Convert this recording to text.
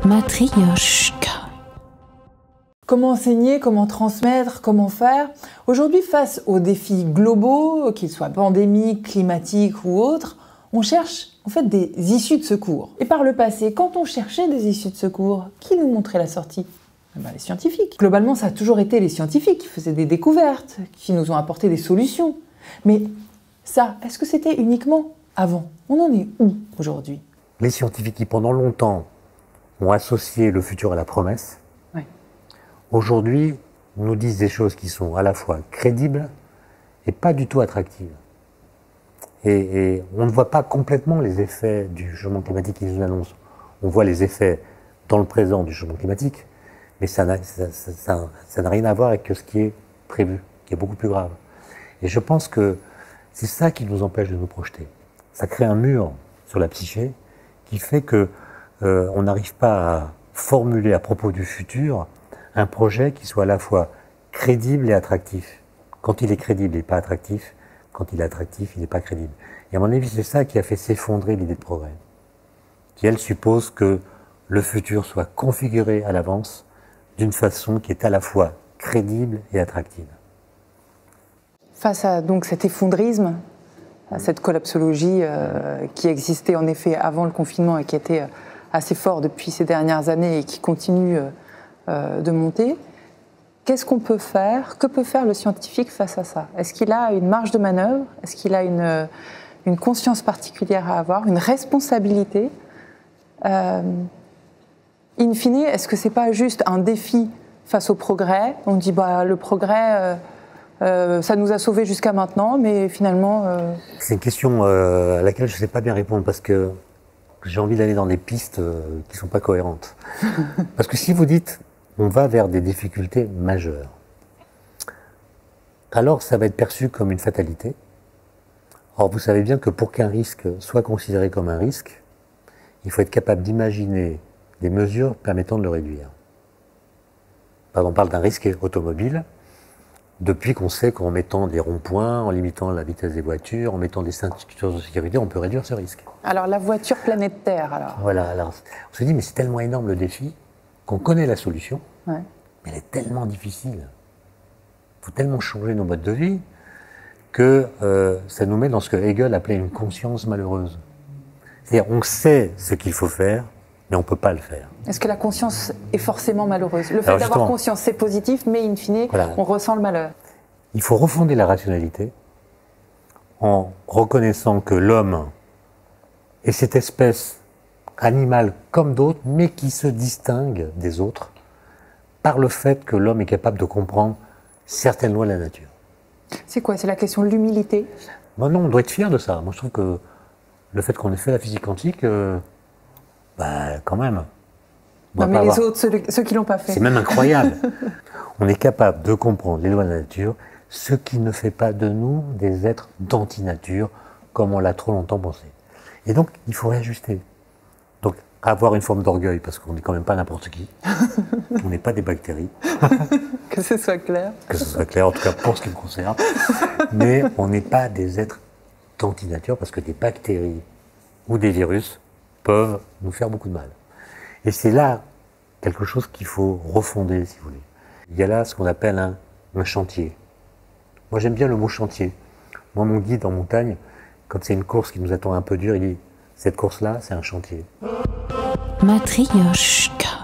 Matryoshka. Comment enseigner, comment transmettre, comment faire? Aujourd'hui, face aux défis globaux, qu'ils soient pandémiques, climatiques ou autres, on cherche en fait des issues de secours. Et par le passé, quand on cherchait des issues de secours, qui nous montrait la sortie? Les scientifiques. Globalement, ça a toujours été les scientifiques qui faisaient des découvertes, qui nous ont apporté des solutions. Mais ça, est-ce que c'était uniquement avant? On en est où aujourd'hui? Les scientifiques qui, pendant longtemps, ont associé le futur à la promesse, aujourd'hui, nous disent des choses qui sont à la fois crédibles et pas du tout attractives. Et on ne voit pas complètement les effets du changement climatique qu'ils nous annoncent. On voit les effets dans le présent du changement climatique, mais ça n'a rien à voir avec ce qui est prévu, qui est beaucoup plus grave. Et je pense que c'est ça qui nous empêche de nous projeter. Ça crée un mur sur la psyché qui fait que on n'arrive pas à formuler à propos du futur un projet qui soit à la fois crédible et attractif. Quand il est crédible, il n'est pas attractif. Quand il est attractif, il n'est pas crédible. Et à mon avis, c'est ça qui a fait s'effondrer l'idée de progrès. Qui, elle, suppose que le futur soit configuré à l'avance d'une façon qui est à la fois crédible et attractive. Face à donc cet effondrisme, à cette collapsologie qui existait en effet avant le confinement et qui était assez fort depuis ces dernières années et qui continue de monter, qu'est-ce qu'on peut faire? Que peut faire le scientifique face à ça? Est-ce qu'il a une marge de manœuvre? Est-ce qu'il a une conscience particulière à avoir, une responsabilité? In fine, est-ce que c'est pas juste un défi face au progrès? On dit le progrès, ça nous a sauvés jusqu'à maintenant, mais finalement... C'est une question à laquelle je ne sais pas bien répondre parce que j'ai envie d'aller dans des pistes qui ne sont pas cohérentes. Parce que si vous dites on va vers des difficultés majeures, alors ça va être perçu comme une fatalité. Or, vous savez bien que pour qu'un risque soit considéré comme un risque, il faut être capable d'imaginer des mesures permettant de le réduire. Par exemple, on parle d'un risque automobile, depuis qu'on sait qu'en mettant des ronds-points, en limitant la vitesse des voitures, en mettant des ceintures de sécurité, on peut réduire ce risque. Alors la voiture planète Terre, alors. Voilà, alors on se dit, mais c'est tellement énorme le défi, qu'on connaît la solution, mais elle est tellement difficile. Il faut tellement changer nos modes de vie que ça nous met dans ce que Hegel appelait une conscience malheureuse. C'est-à-dire, on sait ce qu'il faut faire, mais on ne peut pas le faire. Est-ce que la conscience est forcément malheureuse? Le fait d'avoir conscience, c'est positif, mais in fine, on ressent le malheur. Il faut refonder la rationalité en reconnaissant que l'homme est cette espèce animale comme d'autres, mais qui se distingue des autres par le fait que l'homme est capable de comprendre certaines lois de la nature. C'est quoi? C'est la question de l'humilité? Non, on doit être fier de ça. Moi, je trouve que le fait qu'on ait fait la physique quantique, quand même. Non, mais les autres, ceux qui ne l'ont pas fait. C'est même incroyable. On est capable de comprendre les lois de la nature, ce qui ne fait pas de nous des êtres d'anti-nature, comme on l'a trop longtemps pensé. Et donc, il faut réajuster. Donc, avoir une forme d'orgueil, parce qu'on n'est quand même pas n'importe qui. On n'est pas des bactéries. Que ce soit clair. Que ce soit clair, en tout cas pour ce qui me concerne. Mais on n'est pas des êtres d'anti-nature, parce que des bactéries ou des virus peuvent nous faire beaucoup de mal. Et c'est là quelque chose qu'il faut refonder, si vous voulez. Il y a là ce qu'on appelle un chantier. Moi, j'aime bien le mot chantier. Moi, mon guide en montagne, quand c'est une course qui nous attend un peu dure, il dit « cette course-là, c'est un chantier ». Matryoshka.